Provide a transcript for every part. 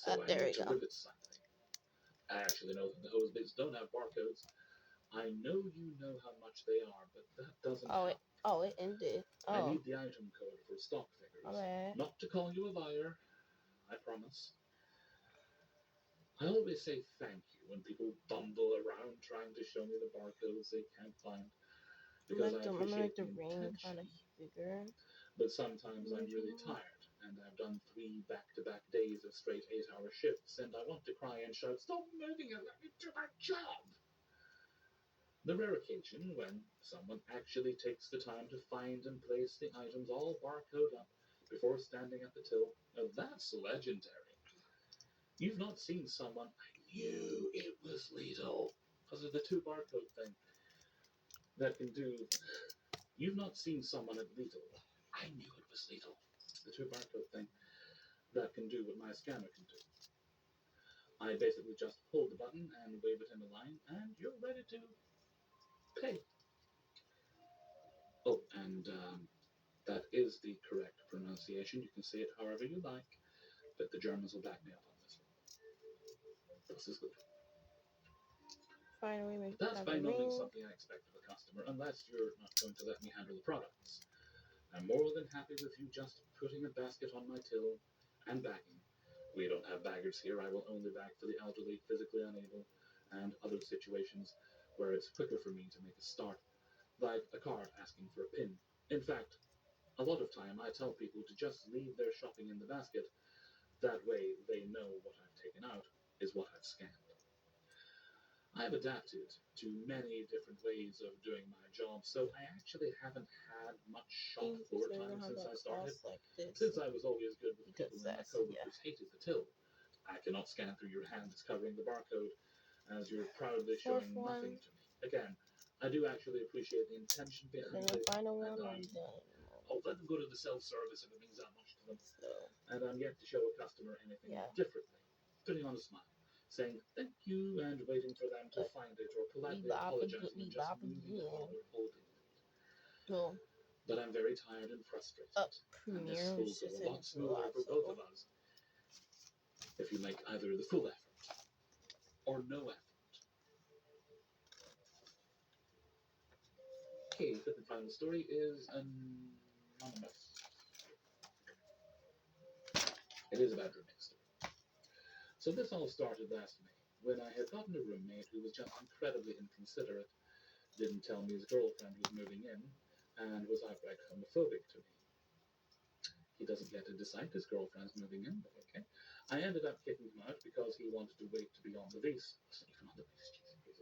So I There need we to go. rip it slightly. I actually know that the hose bits don't have barcodes. I know you know how much they are, but that doesn't help. It ended. I Oh, need the item code for stock figures. alright. Not to call you a liar, I promise. I always say thank you when people bumble around trying to show me the barcodes they can't find, because I appreciate the ring kind of intention. bigger. But sometimes I'm really tired, and I've done 3 back-to-back days of straight 8-hour shifts, and I want to cry and shout, "Stop moving and let me do my job!" The rare occasion when someone actually takes the time to find and place the items all barcode up before standing at the till, now that's legendary. You've not seen someone, "I knew it was Lidl," because of the 2 barcode thing that can do. You've not seen someone at Lidl, "I knew it was Lidl," the 2 barcode thing that can do what my scanner can do. I basically just hold the button and wave it in the line, and you're ready to pay. Oh, and that is the correct pronunciation. You can say it however you like, but the Germans will back me up on this one. This is good. Finally, But that's by no means something I expect of a customer, unless you're not going to let me handle the products. I'm more than happy with you just putting a basket on my till and bagging. We don't have baggers here. I will only bag for the elderly, physically unable, and other situations where it's quicker for me to make a start, like a card asking for a pin. In fact, a lot of time I tell people to just leave their shopping in the basket. That way they know what I've taken out is what I've scanned. I've adapted to many different ways of doing my job, so I actually haven't had much shop floor time since I started. Since I was always good with people and my coworkers hated the till. I cannot scan through your hand that's covering the barcode as you're proudly showing nothing to me. Again, I do actually appreciate the intention behind it. Final one, I'll let them go to the self-service if it means that much to them. And I'm yet to show a customer anything differently. Putting on a smile, saying thank you, and waiting for them to find it or politely apologizing and just moving on or holding it. No. But I'm very tired and frustrated, and this will go a lot smoother for both of us if you make either the full effort or no effort. Okay, fifth and final story is anonymous. It is a bedroom story. So this all started last May, when I had gotten a roommate who was just incredibly inconsiderate, didn't tell me his girlfriend was moving in, and was outright homophobic to me. He doesn't get to decide his girlfriend's moving in, but okay. I ended up kicking him out because he wanted to wait to be on the lease. I wasn't even on the lease, Jesus.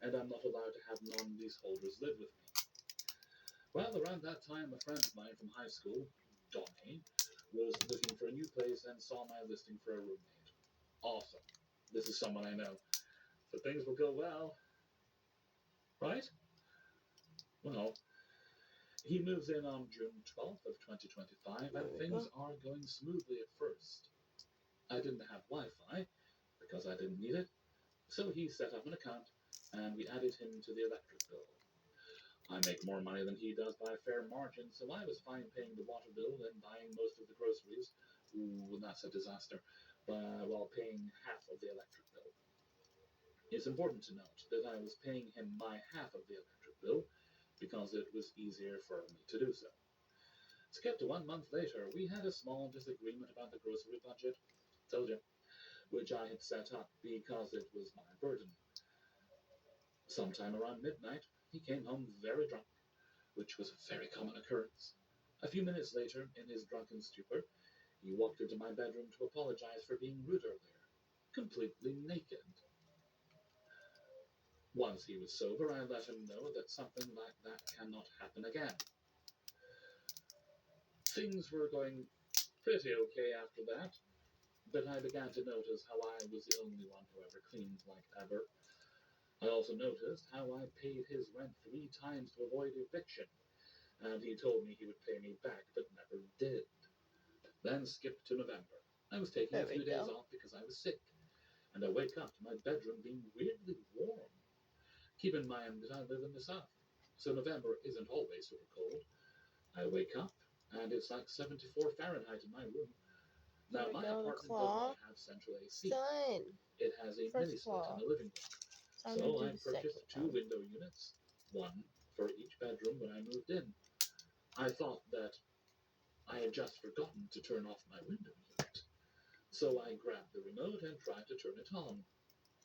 And I'm not allowed to have non-leaseholders live with me. Well, around that time, a friend of mine from high school, Donnie, was looking for a new place and saw my listing for a roommate. Awesome. This is someone I know. So things will go well. Right? Well, he moves in on June 12th of 2025, and things are going smoothly at first. I didn't have Wi-Fi because I didn't need it, so he set up an account, and we added him to the electric bill. I make more money than he does by a fair margin, so I was fine paying the water bill and buying most of the groceries. Ooh, that's a disaster. While paying half of the electric bill. It's important to note that I was paying him my half of the electric bill because it was easier for me to do so. Skip to 1 month later, we had a small disagreement about the grocery budget, told you, which I had set up because it was my burden. Sometime around midnight, he came home very drunk, which was a very common occurrence. A few minutes later, in his drunken stupor, he walked into my bedroom to apologize for being rude earlier, completely naked. Once he was sober, I let him know that something like that cannot happen again. Things were going pretty okay after that, but I began to notice how I was the only one who ever cleaned like ever. I also noticed how I paid his rent 3 times to avoid eviction, and he told me he would pay me back, but never did. Then skip to November. I was taking a few days off because I was sick, and I wake up to my bedroom being weirdly warm. Keep in mind that I live in the south, so November isn't always super cold. I wake up, and it's like 74 Fahrenheit in my room. Now, my apartment does not have central AC. It has a mini split in the living room. So I purchased two window units, one for each bedroom when I moved in. I thought that I had just forgotten to turn off my window unit. So I grabbed the remote and tried to turn it on.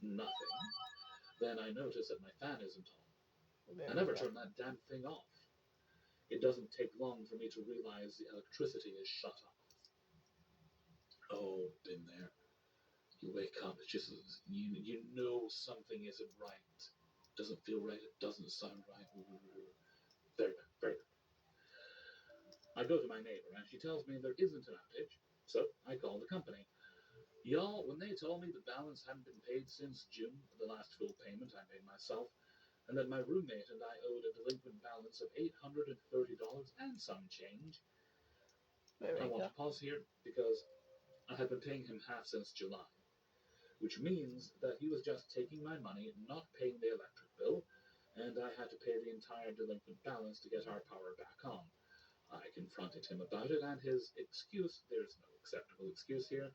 Nothing. Then I noticed that my fan isn't on. I never turn that damn thing off. It doesn't take long for me to realize the electricity is shut off. Oh, been there. You wake up, it's just you know something isn't right. It doesn't feel right. It doesn't sound right. Very bad, very bad. I go to my neighbor and she tells me there isn't an outage, so I call the company. Y'all, when they told me the balance hadn't been paid since June, the last full payment I made myself, and that my roommate and I owed a delinquent balance of $830 and some change, I want to pause here because I had been paying him half since July, which means that he was just taking my money, not paying the electric bill, and I had to pay the entire delinquent balance to get our power back on. I confronted him about it, and his excuse, there's no acceptable excuse here,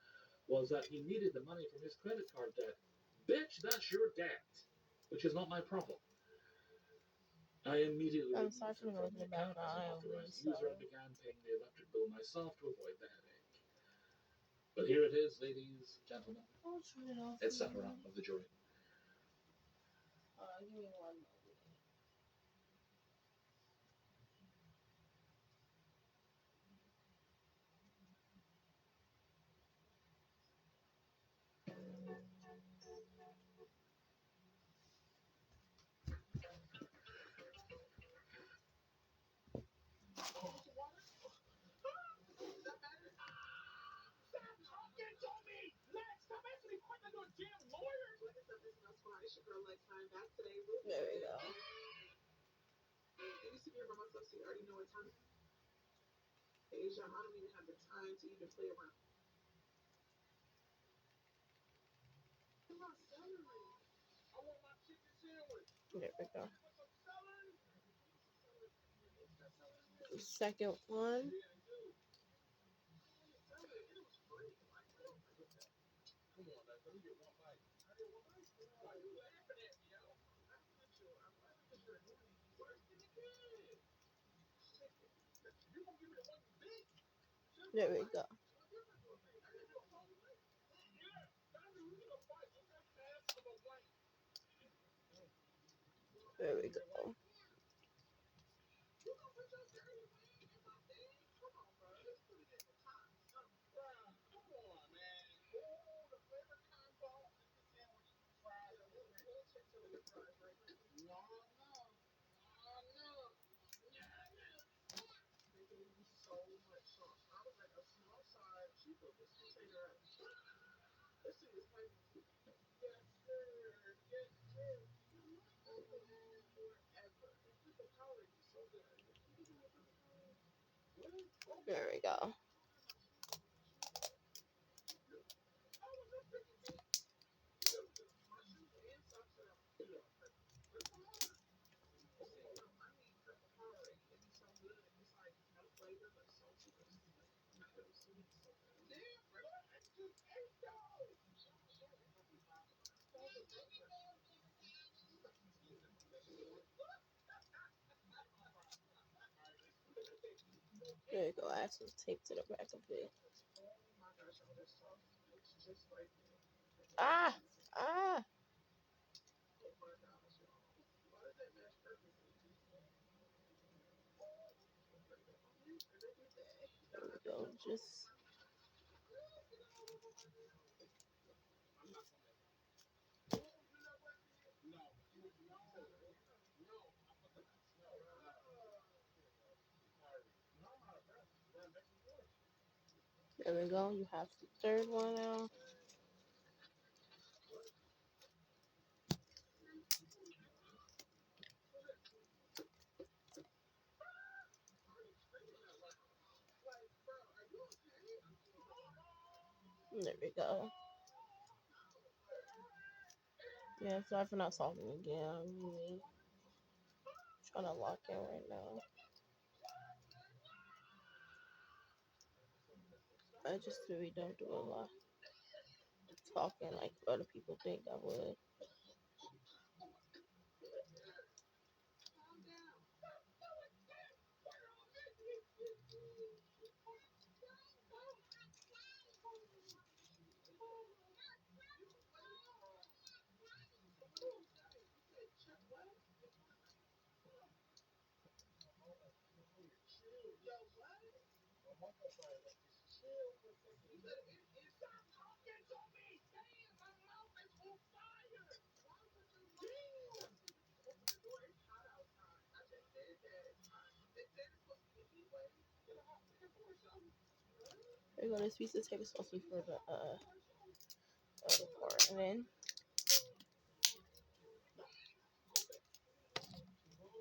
was that he needed the money from his credit card debt. Bitch, that's your debt, which is not my problem. I immediately removed him from the account as an authorized user and began paying the electric bill myself to avoid the headache. But here it is, ladies, gentlemen, etc. of the jury. Give me one moment. There we go. There we go. The second one. There we go. There we go. There we go. There you go. Add some tape to the back of it. Ah! Ah! There we go. Just. There we go. You have the third one now. There we go. Yeah, sorry for not talking again. I'm really trying to lock in right now. I just really don't do a lot of talking like other people think I would. We're gonna squeeze the taste sauce for the other part, and then